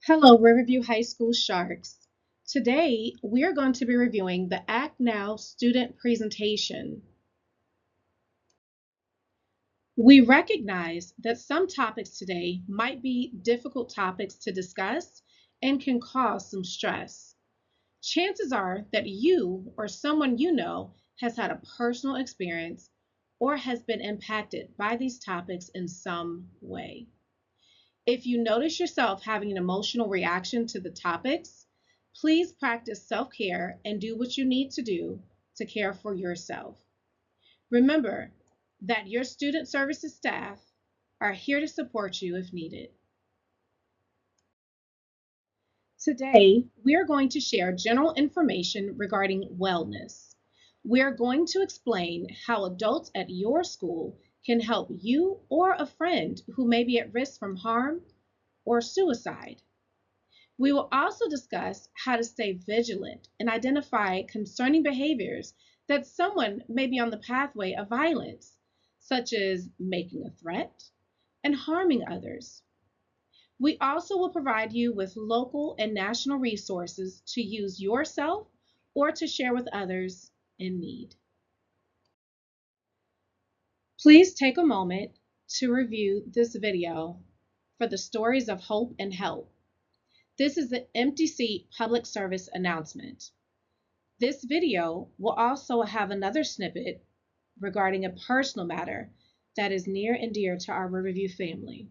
Hello, Riverview High School Sharks. Today, we are going to be reviewing the Act Now student presentation. We recognize that some topics today might be difficult topics to discuss and can cause some stress. Chances are that you or someone you know has had a personal experience or has been impacted by these topics in some way. If you notice yourself having an emotional reaction to the topics, please practice self care and do what you need to do to care for yourself. Remember that your student services staff are here to support you if needed. Today, we are going to share general information regarding wellness. We are going to explain how adults at your school can help you or a friend who may be at risk from harm or suicide. We will also discuss how to stay vigilant and identify concerning behaviors that someone may be on the pathway of violence, such as making a threat and harming others. We also will provide you with local and national resources to use yourself or to share with others in need. Please take a moment to review this video for the stories of hope and help. This is the Empty Seat public service announcement. This video will also have another snippet regarding a personal matter that is near and dear to our Riverview family.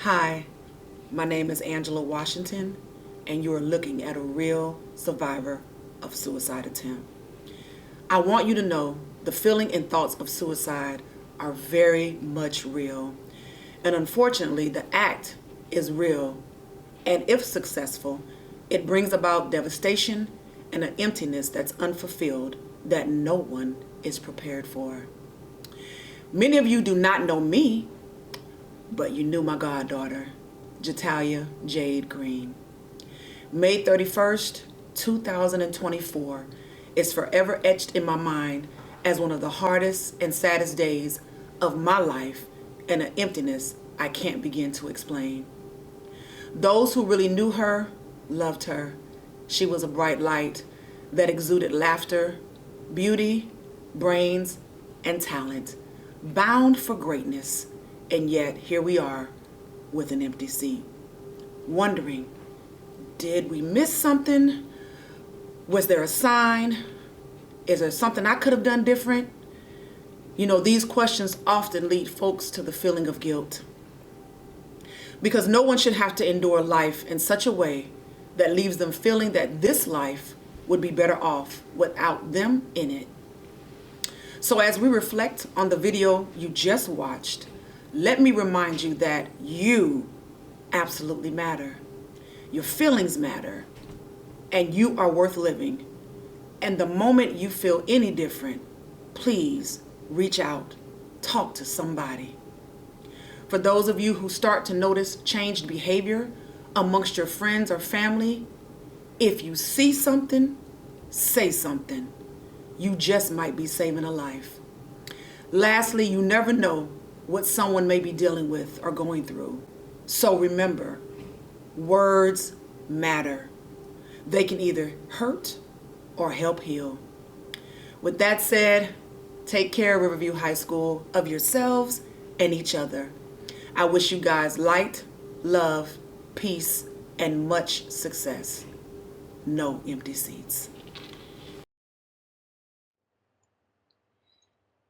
Hi, my name is Angela Washington, and you are looking at a real survivor of suicide attempt. I want you to know the feeling and thoughts of suicide are very much real, and unfortunately, the act is real And if successful, it brings about devastation and an emptiness that's unfulfilled that no one is prepared for. Many of you do not know me, but you knew my goddaughter, Jatalia Jade Green. May 31st, 2024 is forever etched in my mind as one of the hardest and saddest days of my life and an emptiness I can't begin to explain. Those who really knew her loved her. She was a bright light that exuded laughter, beauty, brains, and talent, bound for greatness. And yet, here we are with an empty seat, wondering, did we miss something? Was there a sign? Is there something I could have done different? These questions often lead folks to the feeling of guilt. Because no one should have to endure life in such a way that leaves them feeling that this life would be better off without them in it. So as we reflect on the video you just watched, let me remind you that you absolutely matter. Your feelings matter, and you are worth living. And the moment you feel any different, please reach out, talk to somebody. For those of you who start to notice changed behavior amongst your friends or family, if you see something, say something. You just might be saving a life. Lastly, you never know what someone may be dealing with or going through. So remember, words matter. They can either hurt or help heal. With that said, take care, Riverview High School, of yourselves and each other. I wish you guys light, love, peace, and much success. No empty seats.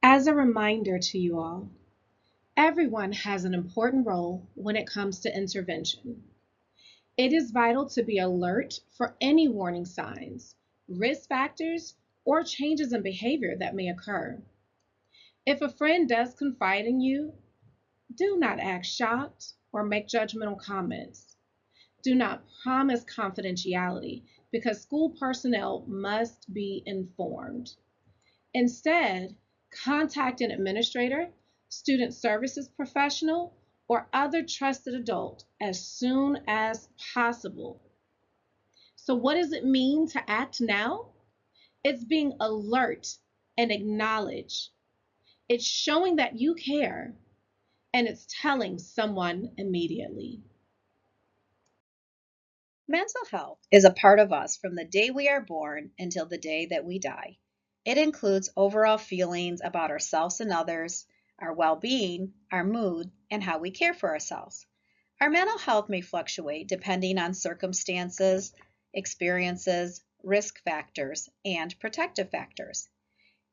As a reminder to you all, everyone has an important role when it comes to intervention. It is vital to be alert for any warning signs, risk factors, or changes in behavior that may occur. If a friend does confide in you, do not act shocked or make judgmental comments. Do not promise confidentiality because school personnel must be informed. Instead, contact an administrator, student services professional, or other trusted adult as soon as possible. So, what does it mean to act now? It's being alert and acknowledge. It's showing that you care, and it's telling someone immediately. Mental health is a part of us from the day we are born until the day that we die. It includes overall feelings about ourselves and others, our well-being, our mood, and how we care for ourselves. Our mental health may fluctuate depending on circumstances, experiences, risk factors, and protective factors.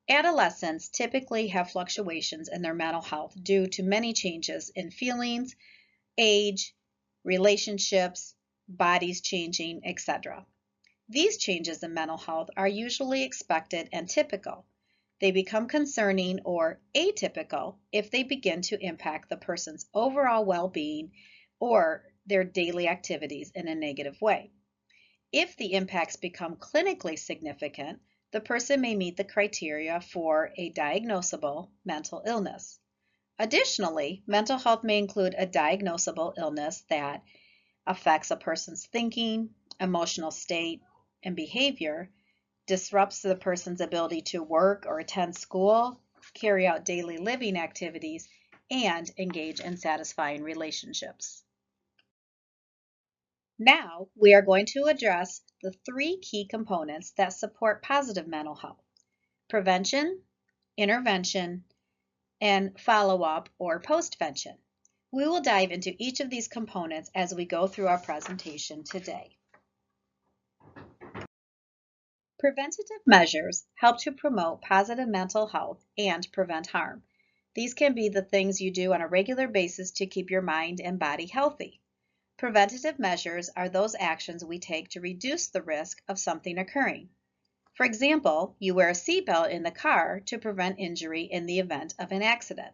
Adolescents typically have fluctuations in their mental health due to many changes in feelings, age, relationships, bodies changing, etc. These changes in mental health are usually expected and typical. They become concerning or atypical if they begin to impact the person's overall well-being or their daily activities in a negative way. If the impacts become clinically significant, the person may meet the criteria for a diagnosable mental illness. Additionally, mental health may include a diagnosable illness that affects a person's thinking, emotional state, and behavior, disrupts the person's ability to work or attend school, carry out daily living activities, and engage in satisfying relationships. Now, we are going to address the 3 key components that support positive mental health: prevention, intervention, and follow-up or postvention. We will dive into each of these components as we go through our presentation today. Preventative measures help to promote positive mental health and prevent harm. These can be the things you do on a regular basis to keep your mind and body healthy. Preventative measures are those actions we take to reduce the risk of something occurring. For example, you wear a seatbelt in the car to prevent injury in the event of an accident.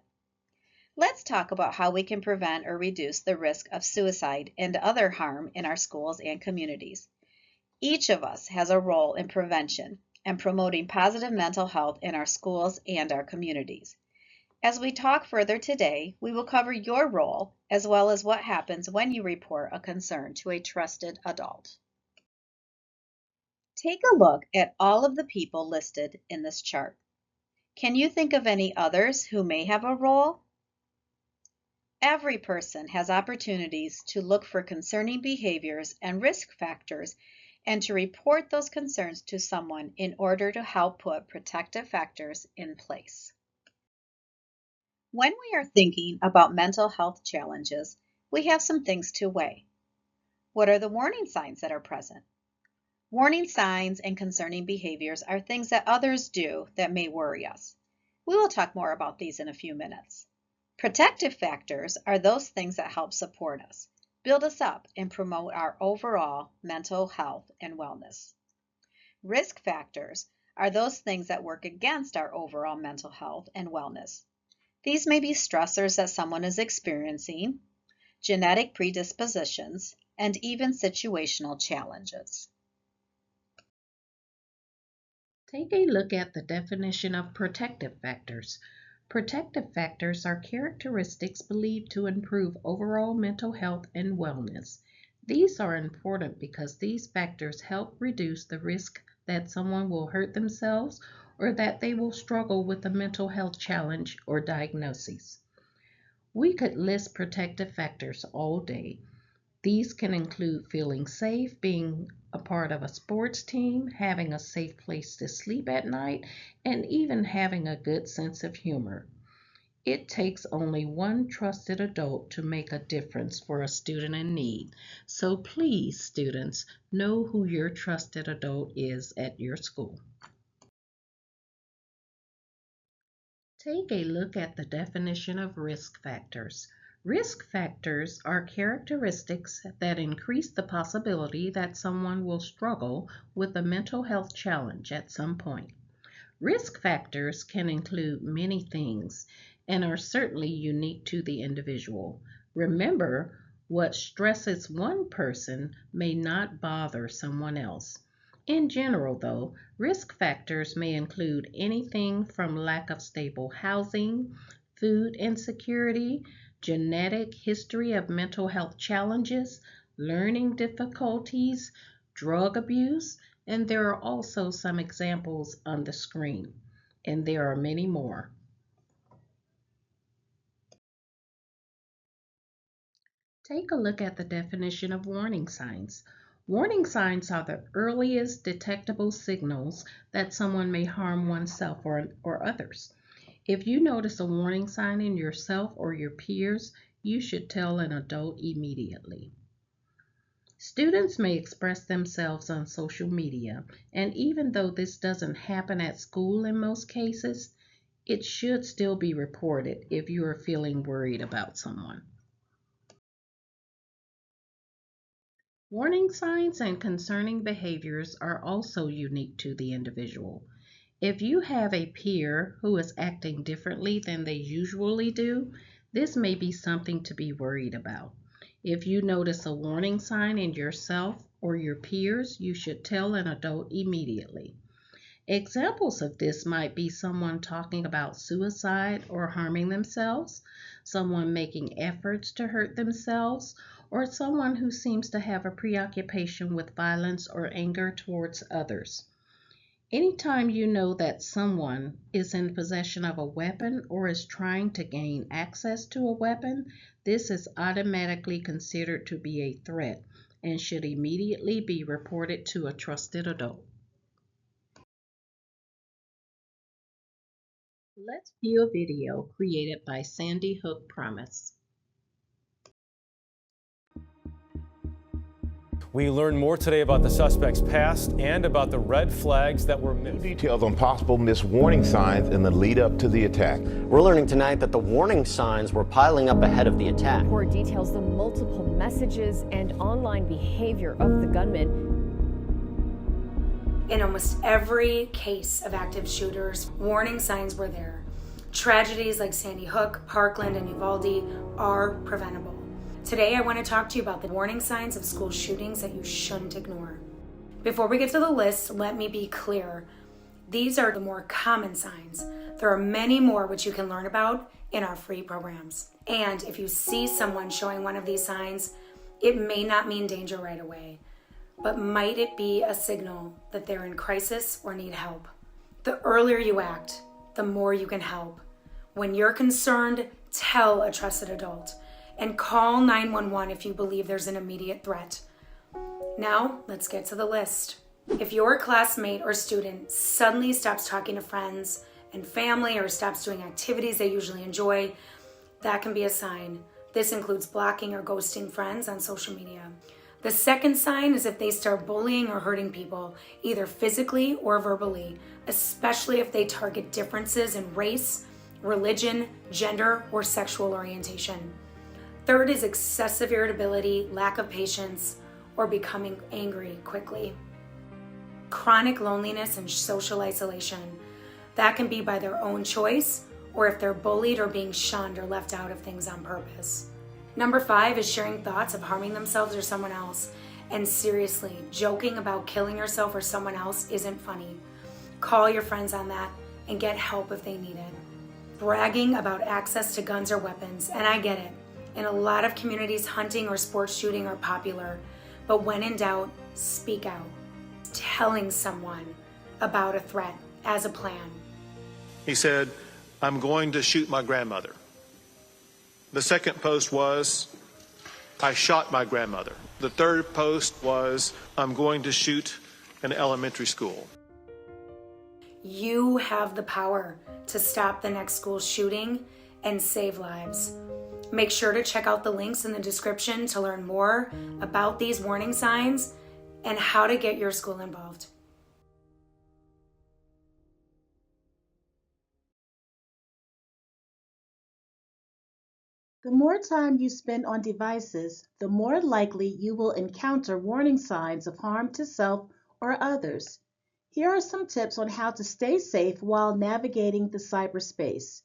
Let's talk about how we can prevent or reduce the risk of suicide and other harm in our schools and communities. Each of us has a role in prevention and promoting positive mental health in our schools and our communities. As we talk further today, we will cover your role as well as what happens when you report a concern to a trusted adult. Take a look at all of the people listed in this chart. Can you think of any others who may have a role? Every person has opportunities to look for concerning behaviors and risk factors and to report those concerns to someone in order to help put protective factors in place. When we are thinking about mental health challenges, we have some things to weigh. What are the warning signs that are present? Warning signs and concerning behaviors are things that others do that may worry us. We will talk more about these in a few minutes. Protective factors are those things that help support us, build us up, and promote our overall mental health and wellness. Risk factors are those things that work against our overall mental health and wellness. These may be stressors that someone is experiencing, genetic predispositions, and even situational challenges. Take a look at the definition of protective factors. Protective factors are characteristics believed to improve overall mental health and wellness. These are important because these factors help reduce the risk that someone will hurt themselves or that they will struggle with a mental health challenge or diagnosis. We could list protective factors all day. These can include feeling safe, being a part of a sports team, having a safe place to sleep at night, and even having a good sense of humor. It takes only one trusted adult to make a difference for a student in need. So please, students, know who your trusted adult is at your school. Take a look at the definition of risk factors. Risk factors are characteristics that increase the possibility that someone will struggle with a mental health challenge at some point. Risk factors can include many things and are certainly unique to the individual. Remember, what stresses one person may not bother someone else. In general, though, risk factors may include anything from lack of stable housing, food insecurity, genetic history of mental health challenges, learning difficulties, drug abuse, and there are also some examples on the screen, and there are many more. Take a look at the definition of warning signs. Warning signs are the earliest detectable signals that someone may harm oneself or others. If you notice a warning sign in yourself or your peers, you should tell an adult immediately. Students may express themselves on social media, and even though this doesn't happen at school in most cases, it should still be reported if you are feeling worried about someone. Warning signs and concerning behaviors are also unique to the individual. If you have a peer who is acting differently than they usually do, this may be something to be worried about. If you notice a warning sign in yourself or your peers, you should tell an adult immediately. Examples of this might be someone talking about suicide or harming themselves, someone making efforts to hurt themselves, or someone who seems to have a preoccupation with violence or anger towards others. Anytime you know that someone is in possession of a weapon or is trying to gain access to a weapon, this is automatically considered to be a threat and should immediately be reported to a trusted adult. Let's view a video created by Sandy Hook Promise. We learned more today about the suspect's past and about the red flags that were missed. Details on possible missed warning signs in the lead up to the attack. We're learning tonight that the warning signs were piling up ahead of the attack. Report details the multiple messages and online behavior of the gunman. In almost every case of active shooters, warning signs were there. Tragedies like Sandy Hook, Parkland, and Uvalde are preventable. Today, I want to talk to you about the warning signs of school shootings that you shouldn't ignore. Before we get to the list, let me be clear. These are the more common signs. There are many more which you can learn about in our free programs. And if you see someone showing one of these signs, it may not mean danger right away, but might it be a signal that they're in crisis or need help? The earlier you act, the more you can help. When you're concerned, tell a trusted adult and call 911 if you believe there's an immediate threat. Now, let's get to the list. If your classmate or student suddenly stops talking to friends and family or stops doing activities they usually enjoy, that can be a sign. This includes blocking or ghosting friends on social media. The second sign is if they start bullying or hurting people, either physically or verbally, especially if they target differences in race, religion, gender, or sexual orientation. Third is excessive irritability, lack of patience, or becoming angry quickly. Chronic loneliness and social isolation. That can be by their own choice or if they're bullied or being shunned or left out of things on purpose. Number 5 is sharing thoughts of harming themselves or someone else. And seriously, joking about killing yourself or someone else isn't funny. Call your friends on that and get help if they need it. Bragging about access to guns or weapons, and I get it. In a lot of communities, hunting or sports shooting are popular, but when in doubt, speak out. Telling someone about a threat as a plan. He said, "I'm going to shoot my grandmother." The second post was, "I shot my grandmother." The third post was, "I'm going to shoot an elementary school." You have the power to stop the next school shooting and save lives. Make sure to check out the links in the description to learn more about these warning signs and how to get your school involved. The more time you spend on devices, the more likely you will encounter warning signs of harm to self or others. Here are some tips on how to stay safe while navigating the cyberspace.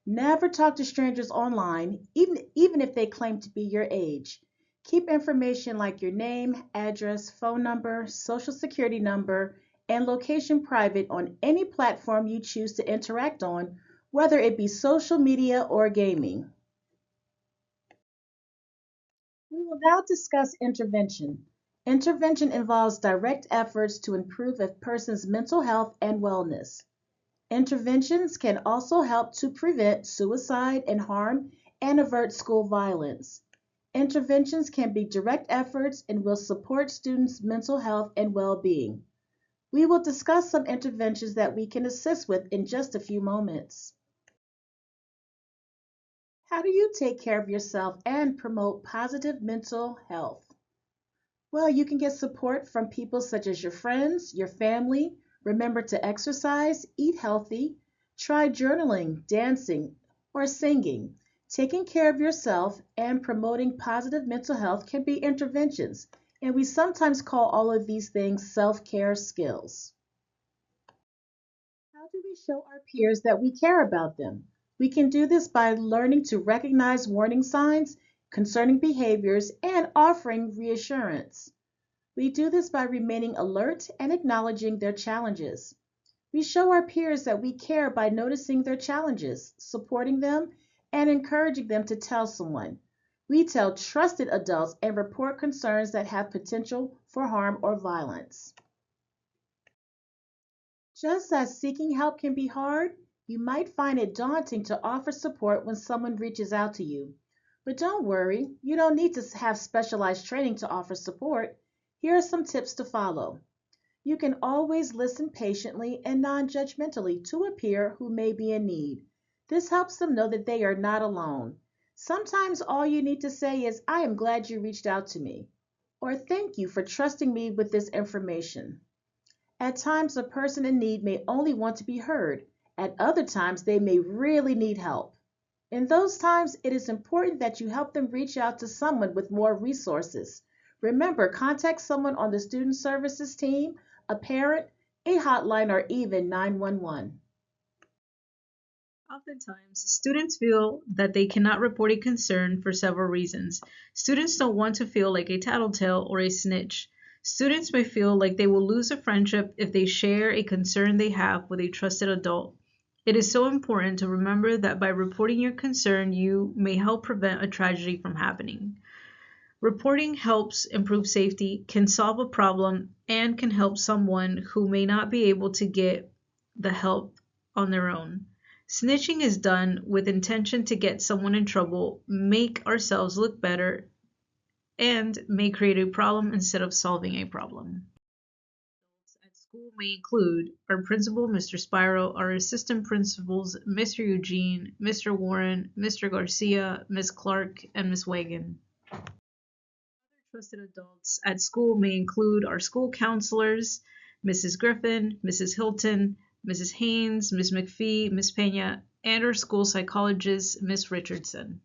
Never talk to strangers online, even if they claim to be your age. Keep information like your name, address, phone number, social security number, and location private on any platform you choose to interact on, whether it be social media or gaming. We will now discuss intervention. Intervention involves direct efforts to improve a person's mental health and wellness. Interventions can also help to prevent suicide and harm and avert school violence. Interventions can be direct efforts and will support students' mental health and well-being. We will discuss some interventions that we can assist with in just a few moments. How do you take care of yourself and promote positive mental health? Well, you can get support from people such as your friends, your family. Remember to exercise, eat healthy, try journaling, dancing, or singing. Taking care of yourself and promoting positive mental health can be interventions, and we sometimes call all of these things self-care skills. How do we show our peers that we care about them? We can do this by learning to recognize warning signs concerning behaviors and offering reassurance. We do this by remaining alert and acknowledging their challenges. We show our peers that we care by noticing their challenges, supporting them, and encouraging them to tell someone. We tell trusted adults and report concerns that have potential for harm or violence. Just as seeking help can be hard, you might find it daunting to offer support when someone reaches out to you. But don't worry, you don't need to have specialized training to offer support. Here are some tips to follow. You can always listen patiently and non-judgmentally to a peer who may be in need. This helps them know that they are not alone. Sometimes all you need to say is, "I am glad you reached out to me," or "Thank you for trusting me with this information." At times, a person in need may only want to be heard. At other times, they may really need help. In those times, it is important that you help them reach out to someone with more resources. Remember, contact someone on the Student Services team, a parent, a hotline, or even 911. Oftentimes, students feel that they cannot report a concern for several reasons. Students don't want to feel like a tattletale or a snitch. Students may feel like they will lose a friendship if they share a concern they have with a trusted adult. It is so important to remember that by reporting your concern, you may help prevent a tragedy from happening. Reporting helps improve safety, can solve a problem, and can help someone who may not be able to get the help on their own. Snitching is done with intention to get someone in trouble, make ourselves look better, and may create a problem instead of solving a problem. At school may include our principal, Mr. Spiro, our assistant principals, Mr. Eugene, Mr. Warren, Mr. Garcia, Ms. Clark, and Ms. Wagon. Other trusted adults at school may include our school counselors, Mrs. Griffin, Mrs. Hilton, Mrs. Haynes, Ms. McPhee, Ms. Pena, and our school psychologist, Ms. Richardson.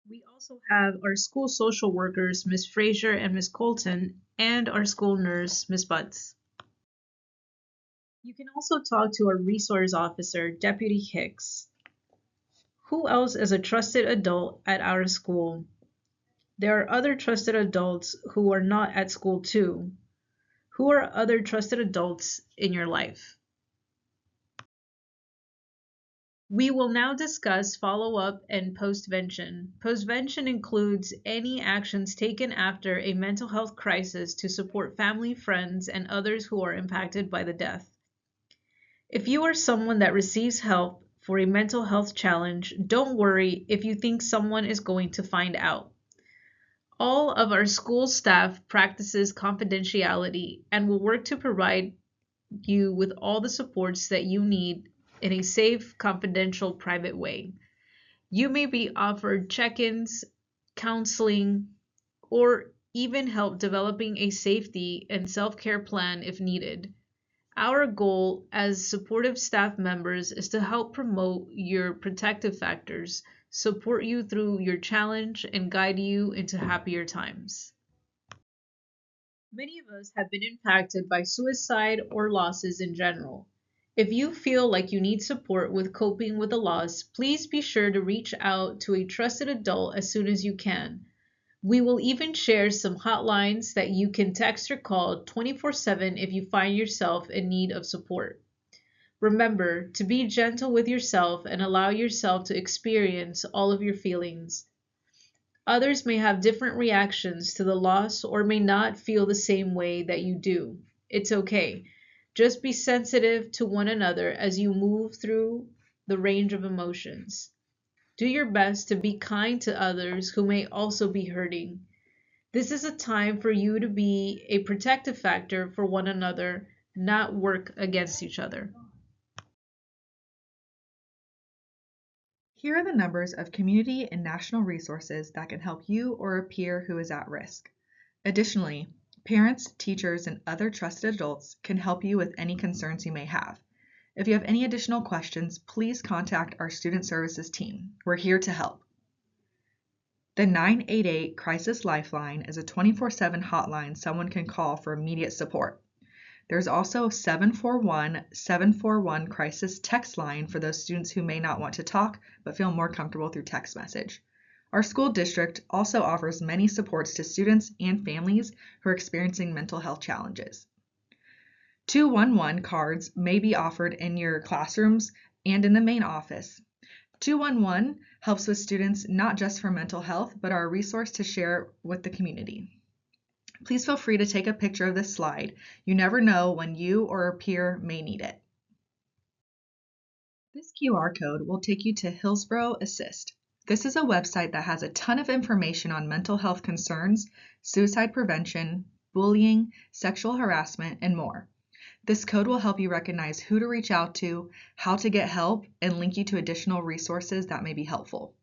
We also have our school social workers, Ms. Frazier and Ms. Colton, and our school nurse, Ms. Butts. You can also talk to our resource officer, Deputy Hicks. Who else is a trusted adult at our school? There are other trusted adults who are not at school too. Who are other trusted adults in your life? We will now discuss follow-up and postvention. Postvention includes any actions taken after a mental health crisis to support family, friends, and others who are impacted by the death. If you are someone that receives help for a mental health challenge, don't worry if you think someone is going to find out. All of our school staff practices confidentiality and will work to provide you with all the supports that you need in a safe, confidential, private way. You may be offered check-ins, counseling, or even help developing a safety and self-care plan if needed. Our goal as supportive staff members is to help promote your protective factors, support you through your challenge, and guide you into happier times. Many of us have been impacted by suicide or losses in general. If you feel like you need support with coping with a loss, please be sure to reach out to a trusted adult as soon as you can. We will even share some hotlines that you can text or call 24/7 if you find yourself in need of support. Remember to be gentle with yourself and allow yourself to experience all of your feelings. Others may have different reactions to the loss or may not feel the same way that you do. It's okay. Just be sensitive to one another as you move through the range of emotions. Do your best to be kind to others who may also be hurting. This is a time for you to be a protective factor for one another, not work against each other. Here are the numbers of community and national resources that can help you or a peer who is at risk. Additionally, parents, teachers, and other trusted adults can help you with any concerns you may have. If you have any additional questions, please contact our Student Services team. We're here to help. The 988 Crisis Lifeline is a 24/7 hotline someone can call for immediate support. There's also 741-741 Crisis Text Line for those students who may not want to talk but feel more comfortable through text message. Our school district also offers many supports to students and families who are experiencing mental health challenges. 211 cards may be offered in your classrooms and in the main office. 211 helps with students not just for mental health, but are a resource to share with the community. Please feel free to take a picture of this slide. You never know when you or a peer may need it. This QR code will take you to Hillsborough Assist. This is a website that has a ton of information on mental health concerns, suicide prevention, bullying, sexual harassment, and more. This code will help you recognize who to reach out to, how to get help, and link you to additional resources that may be helpful.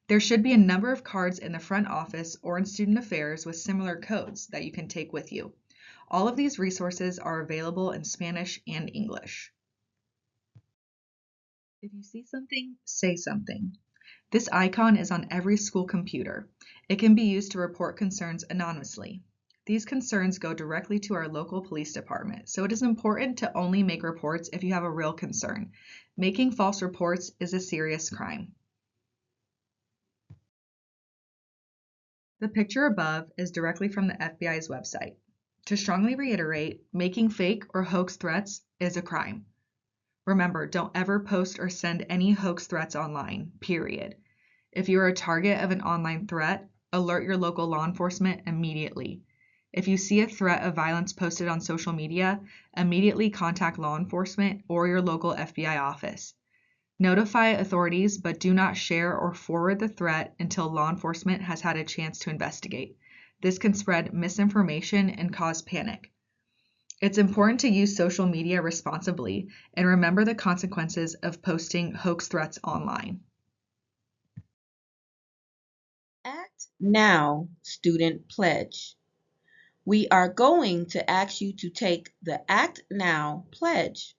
There should be a number of cards in the front office or in student affairs with similar codes that you can take with you. All of these resources are available in Spanish and English. If you see something, say something. This icon is on every school computer. It can be used to report concerns anonymously. These concerns go directly to our local police department, so it is important to only make reports if you have a real concern. Making false reports is a serious crime. The picture above is directly from the FBI's website. To strongly reiterate, making fake or hoax threats is a crime. Remember, don't ever post or send any hoax threats online, period. If you are a target of an online threat, alert your local law enforcement immediately. If you see a threat of violence posted on social media, immediately contact law enforcement or your local FBI office. Notify authorities, but do not share or forward the threat until law enforcement has had a chance to investigate. This can spread misinformation and cause panic. It's important to use social media responsibly and remember the consequences of posting hoax threats online. Act Now Student Pledge. We are going to ask you to take the Act Now Pledge.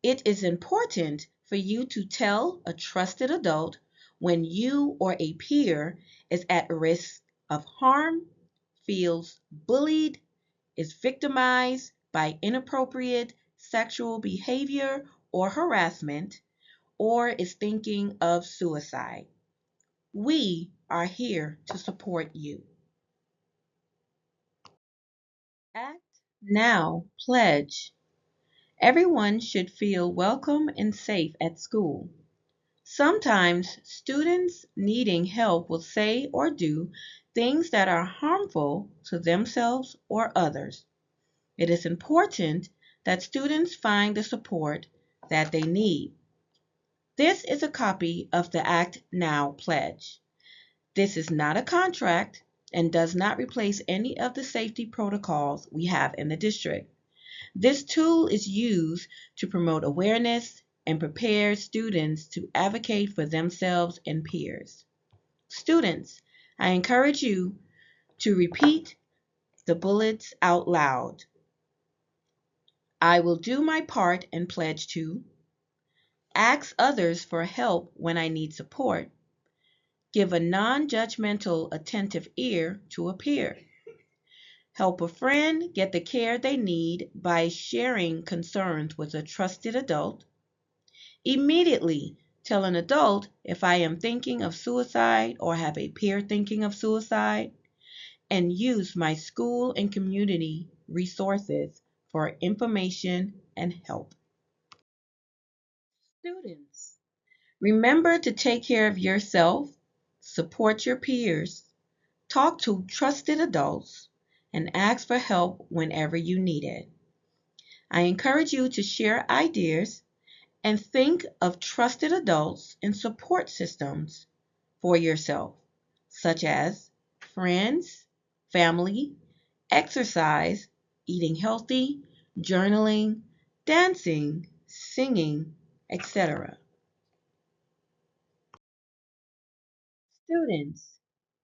It is important for you to tell a trusted adult when you or a peer is at risk of harm, feels bullied, is victimized by inappropriate sexual behavior or harassment, or is thinking of suicide. We are here to support you. Act Now Pledge. Everyone should feel welcome and safe at school. Sometimes students needing help will say or do things that are harmful to themselves or others. It is important that students find the support that they need. This is a copy of the Act Now Pledge. This is not a contract and does not replace any of the safety protocols we have in the district. This tool is used to promote awareness and prepare students to advocate for themselves and peers. Students, I encourage you to repeat the bullets out loud. I will do my part and pledge to ask others for help when I need support, give a non-judgmental, attentive ear to a peer, help a friend get the care they need by sharing concerns with a trusted adult, immediately tell an adult if I am thinking of suicide or have a peer thinking of suicide, and use my school and community resources for information and help. Students, remember to take care of yourself, support your peers, talk to trusted adults, and ask for help whenever you need it. I encourage you to share ideas and think of trusted adults and support systems for yourself, such as friends, family, exercise, eating healthy, journaling, dancing, singing, etc. Students,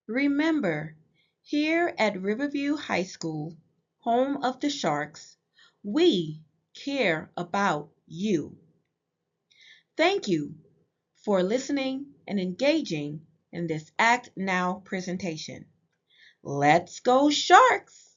remember, here at Riverview High School, home of the Sharks, we care about you. Thank you for listening and engaging in this Act Now presentation. Let's go Sharks!